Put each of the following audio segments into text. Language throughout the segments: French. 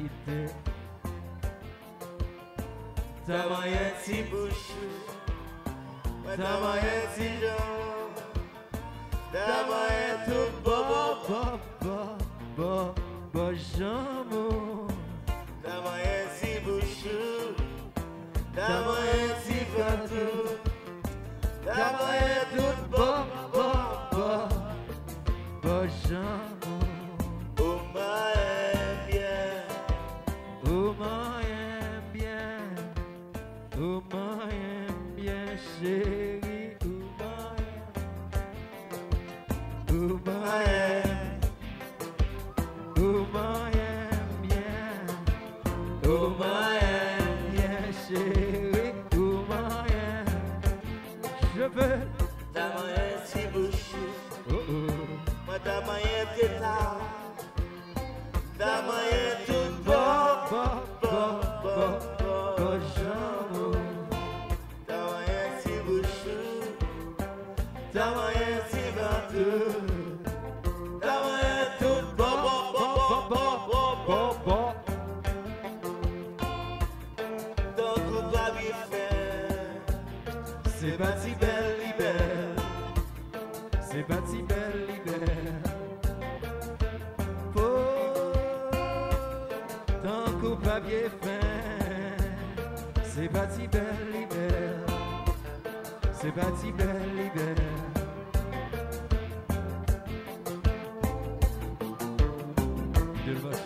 quitter. Ta moyen si bouche, ta moyen si jambe, ta moyen tout bon jambe. Ta moyen si bouche, ta moyen si fatou, ta moyen tout bon jambe. Oh m'aime bien, oh m'aime bien, oh m'aime bien chérie, oh m'aime, oh m'aime bien, oh m'aime bien chérie, oh m'aime. Je veux ta main si bouchée, moi ta main téta, ta main toute jambe, ta main si bouchée, ta main si bateau, ta main toute donc on va bien faire, c'est pas si belle libère, c'est pas si belle libère. Tant qu'on va bien faire, c'est pas si belle libère, c'est pas si belle libère. De vache.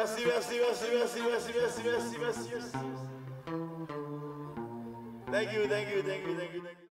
Merci. Thank you.